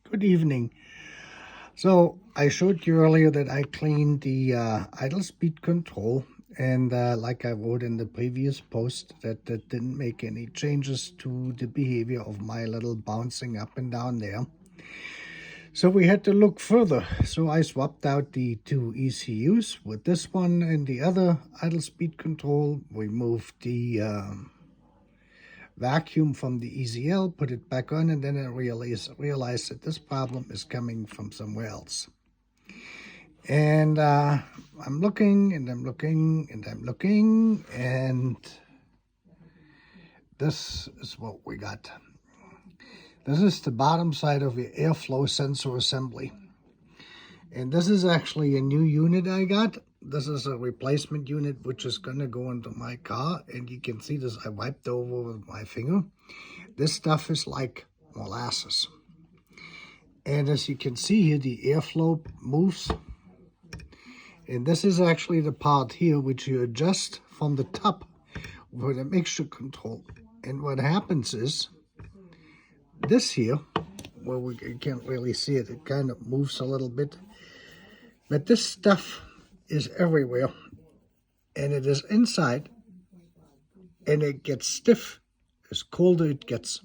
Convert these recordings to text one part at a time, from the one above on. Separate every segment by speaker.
Speaker 1: Good evening. So I showed you earlier that I cleaned the idle speed control, and like I wrote in the previous post, that didn't make any changes to the behavior of my little bouncing up and down there. So we had to look further. So I swapped out the two ECUs with this one and the other idle speed control. We moved the vacuum from the EZL, put it back on, and then I realized that this problem is coming from somewhere else. And I'm looking, and I'm looking, and I'm looking, and this is what we got. This is the bottom side of your airflow sensor assembly. And this is actually a new unit I got. This is a replacement unit which is going to go into my car. And you can see this, I wiped over with my finger. This stuff is like molasses. And as you can see here, the airflow moves. And this is actually the part here which you adjust from the top for the mixture control. And what happens is, this here, well, we can't really see it, it kind of moves a little bit. But this stuff is everywhere, and it is inside, and it gets stiff as colder it gets.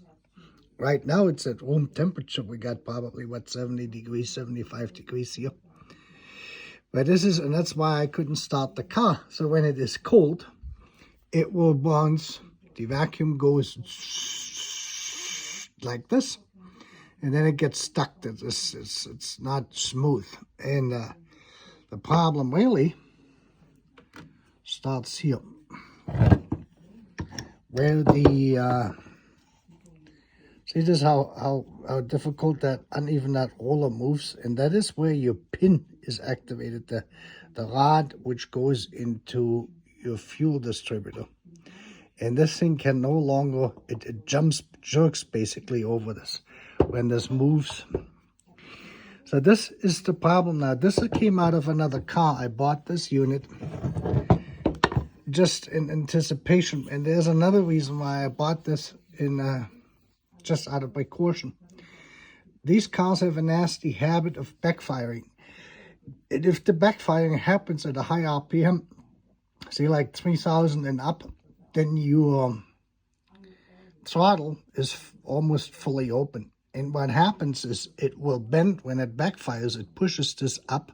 Speaker 1: Right now it's at room temperature. We got probably, what, 70 degrees, 75 degrees here. But this is, and that's why I couldn't start the car. So when it is cold, it will bounce. The vacuum goes like this, and then it gets stuck. It's not smooth. And the problem really starts here, where the see this how difficult that uneven that roller moves, and that is where your pin is activated, the rod which goes into your fuel distributor. And this thing can no longer, it jerks basically over this when this moves. So this is the problem now. This came out of another car. I bought this unit just in anticipation. And there's another reason why I bought this in just out of precaution. These cars have a nasty habit of backfiring. And if the backfiring happens at a high RPM, say like 3,000 and up, then your throttle is almost fully open. And what happens is it will bend when it backfires. It pushes this up,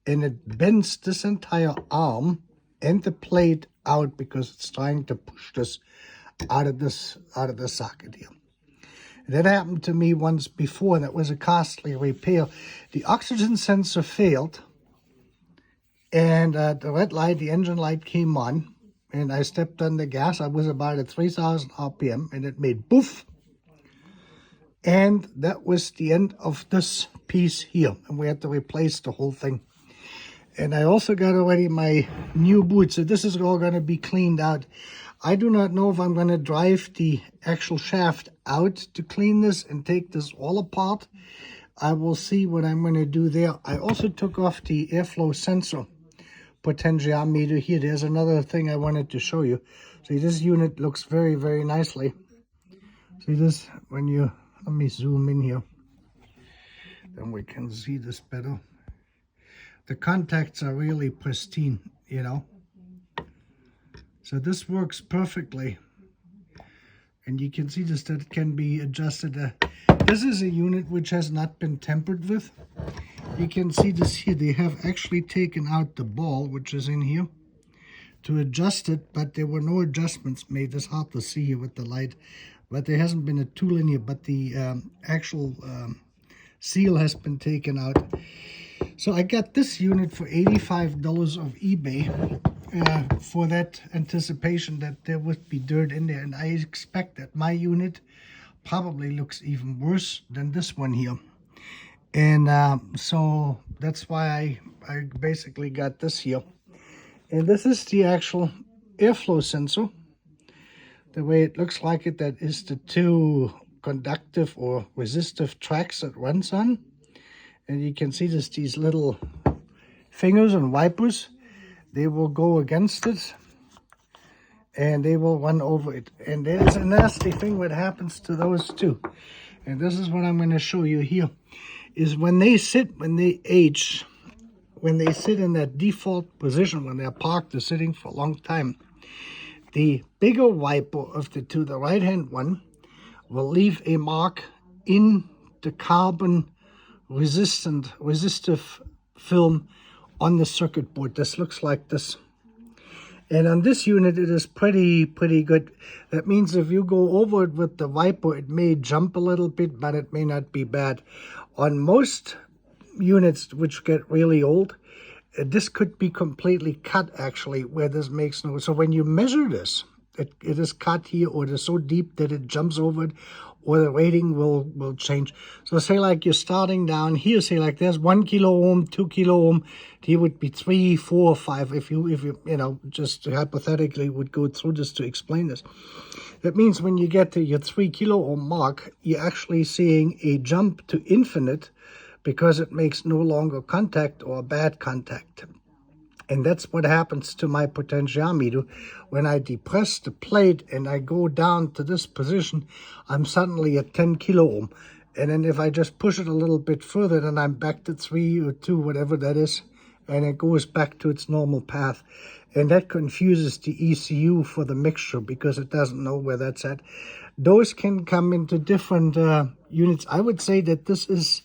Speaker 1: and it bends this entire arm and the plate out because it's trying to push this out of the socket here. That happened to me once before, and it was a costly repair. The oxygen sensor failed, and the red light, the engine light came on, and I stepped on the gas. I was about at 3,000 RPM, and it made poof. And that was the end of this piece here, and we had to replace the whole thing. And I also got already my new boots, so this is all going to be cleaned out. I do not know if I'm going to drive the actual shaft out to clean this and take this all apart. I will see what I'm going to do there. I also took off the airflow sensor potentiometer here. There's another thing I wanted to show you. See, this unit looks very, very nicely. See this, when you, let me zoom in here, then we can see this better. The contacts are really pristine, you know. So this works perfectly. And you can see this, that it can be adjusted. This is a unit which has not been tampered with. You can see this here. They have actually taken out the ball, which is in here, to adjust it, but there were no adjustments made. It's hard to see here with the light, but there hasn't been a tool in here, but the actual seal has been taken out. So I got this unit for $85 of eBay for that anticipation that there would be dirt in there. And I expect that my unit probably looks even worse than this one here. And so that's why I basically got this here. And this is the actual airflow sensor. The way it looks like it, that is the two conductive or resistive tracks it runs on. And you can see this, these little fingers and wipers. They will go against it, and they will run over it. And there's a nasty thing what happens to those two. And this is what I'm going to show you here, is when they sit in that default position, when they're parked or sitting for a long time, the bigger wiper of the two, the right-hand one, will leave a mark in the carbon resistive film on the circuit board. This looks like this. And on this unit, it is pretty good. That means if you go over it with the wiper, it may jump a little bit, but it may not be bad. On most units which get really old, this could be completely cut, actually, where this makes no... So when you measure this, it is cut here, or it is so deep that it jumps over it, or the rating will change. So say like you're starting down here, say like there's 1 kilo ohm, 2 kilo ohm, here would be 3, 4, 5, if you just hypothetically would go through this to explain this. That means when you get to your 3 kilo ohm mark, you're actually seeing a jump to infinite, because it makes no longer contact or bad contact. And that's what happens to my potentiometer. When I depress the plate and I go down to this position, I'm suddenly at 10 kilo ohm. And then if I just push it a little bit further, then I'm back to 3 or 2, whatever that is, and it goes back to its normal path. And that confuses the ECU for the mixture, because it doesn't know where that's at. Those can come into different units. I would say that this is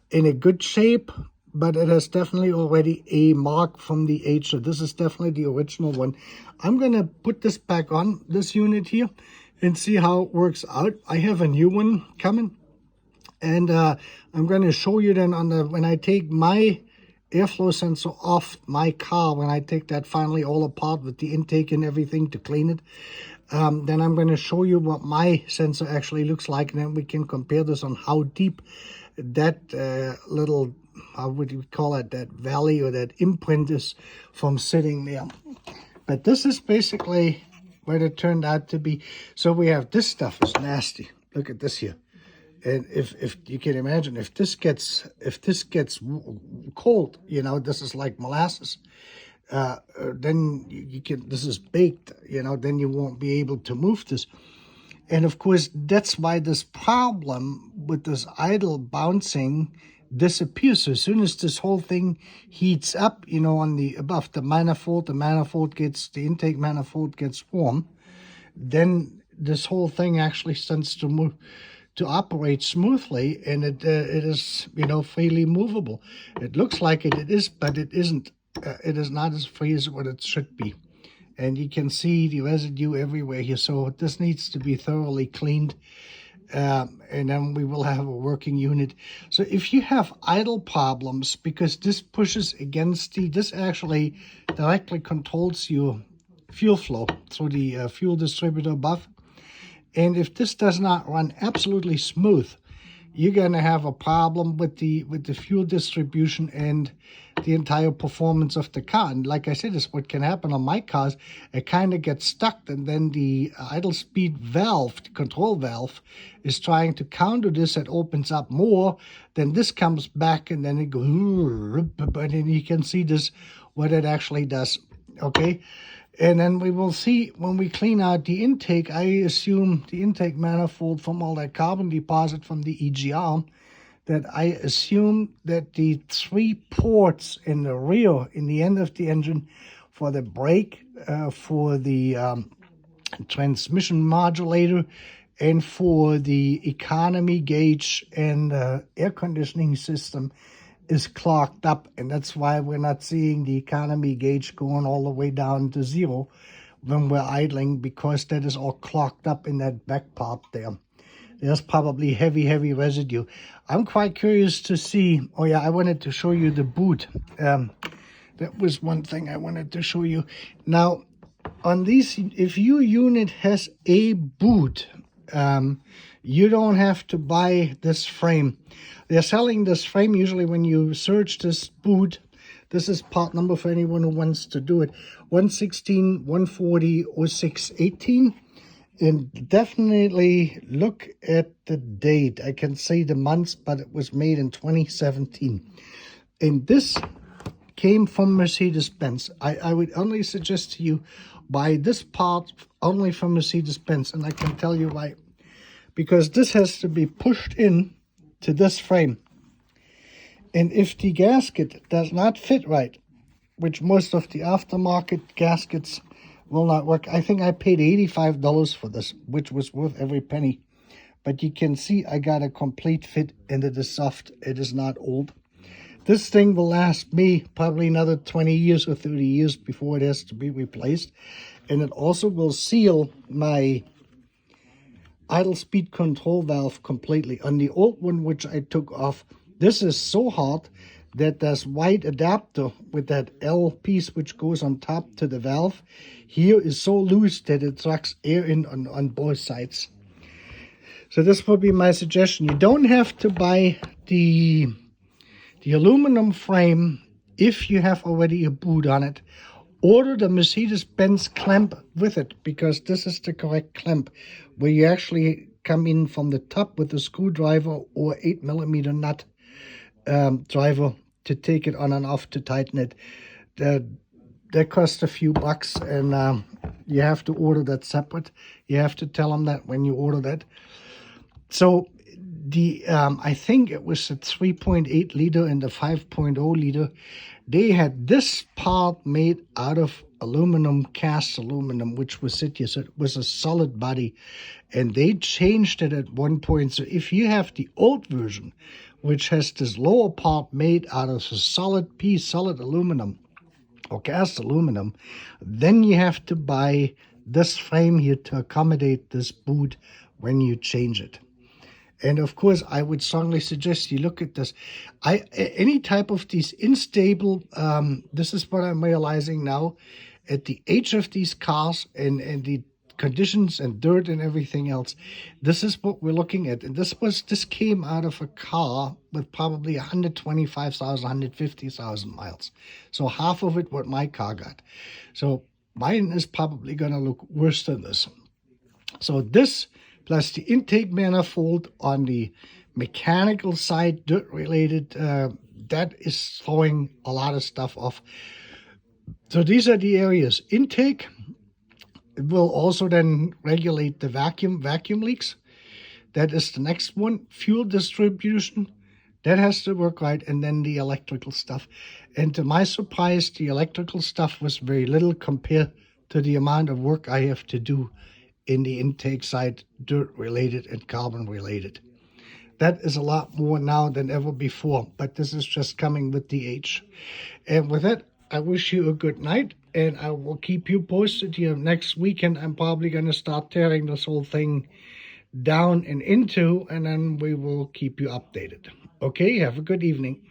Speaker 1: in a good shape, but it has definitely already a mark from the age. So this is definitely the original one. I'm going to put this back on this unit here and see how it works out. I have a new one coming, and I'm going to show you then when I take my airflow sensor off my car, when I take that finally all apart with the intake and everything to clean it, then I'm going to show you what my sensor actually looks like, and then we can compare this on how deep that little, how would you call it, that valley or that imprint is from sitting there. But this is basically what it turned out to be. So we have, this stuff is nasty. Look at this here. And if you can imagine, if this gets cold, this is like molasses, then you can, this is baked, then you won't be able to move this. And of course, that's why this problem with this idle bouncing disappears. So as soon as this whole thing heats up, on the above the manifold the intake manifold gets warm, then this whole thing actually starts to move, to operate smoothly, and it is freely movable. It looks like it is, but it isn't. It is not as free as what it should be. And you can see the residue everywhere here. So this needs to be thoroughly cleaned, and then we will have a working unit. So if you have idle problems, because this pushes against this actually directly controls your fuel flow through the fuel distributor above. And if this does not run absolutely smooth, you're going to have a problem with the fuel distribution and the entire performance of the car. And like I said, this is what can happen on my cars. It kind of gets stuck, and then the idle speed valve, the control valve, is trying to counter this. It opens up more, then this comes back, and then it goes, and then you can see this, what it actually does. Okay. And then we will see when we clean out the intake. I assume the intake manifold from all that carbon deposit from the EGR, that I assume that the 3 ports in the rear, in the end of the engine, for the brake, for the transmission modulator, and for the economy gauge and air conditioning system, is clogged up, and that's why we're not seeing the economy gauge going all the way down to 0 when we're idling, because that is all clogged up in that back part there. There's probably heavy residue. I'm quite curious to see. Oh yeah, I wanted to show you the boot. That was one thing I wanted to show you. Now, on these, if your unit has a boot, you don't have to buy this frame. They're selling this frame usually when you search this boot. This is part number for anyone who wants to do it. 116, 140, 06, 18. And definitely look at the date. I can say the months, but it was made in 2017. And this came from Mercedes-Benz. I would only suggest to you buy this part only from Mercedes-Benz. And I can tell you why. because this has to be pushed in to this frame. And if the gasket does not fit right, which most of the aftermarket gaskets will not work. I think I paid $85 for this, which was worth every penny. But you can see I got a complete fit, and it is soft. It is not old. This thing will last me probably another 20 years or 30 years before it has to be replaced. And it also will seal my idle speed control valve completely. On the old one, which I took off, this is so hard that this white adapter with that L piece which goes on top to the valve here is so loose that it sucks air in on both sides. So this would be my suggestion. You don't have to buy the aluminum frame if you have already a boot on it. Order the Mercedes-Benz clamp with it, because this is the correct clamp, where you actually come in from the top with a screwdriver or 8mm nut driver to take it on and off to tighten it. That costs a few bucks, and you have to order that separate. You have to tell them that when you order that. So the I think it was a 3.8 liter and the 5.0 liter. They had this part made out of aluminum, cast aluminum, which was it. So it was a solid body, and they changed it at one point. So if you have the old version, which has this lower part made out of a solid piece, solid aluminum or cast aluminum, then you have to buy this frame here to accommodate this boot when you change it. And of course, I would strongly suggest you look at this. Any type of these unstable, this is what I'm realizing now, at the age of these cars and the conditions and dirt and everything else, this is what we're looking at. And this came out of a car with probably 125,000, 150,000 miles. So half of it what my car got. So mine is probably going to look worse than this. So this, plus the intake manifold on the mechanical side, dirt-related, that is throwing a lot of stuff off. So these are the areas. Intake, it will also then regulate the vacuum leaks. That is the next one. Fuel distribution, that has to work right. And then the electrical stuff. And to my surprise, the electrical stuff was very little compared to the amount of work I have to do in the intake side, dirt-related and carbon-related. That is a lot more now than ever before, but this is just coming with the age. And with that, I wish you a good night, and I will keep you posted here. Next weekend, I'm probably going to start tearing this whole thing down and into, and then we will keep you updated. Okay, have a good evening.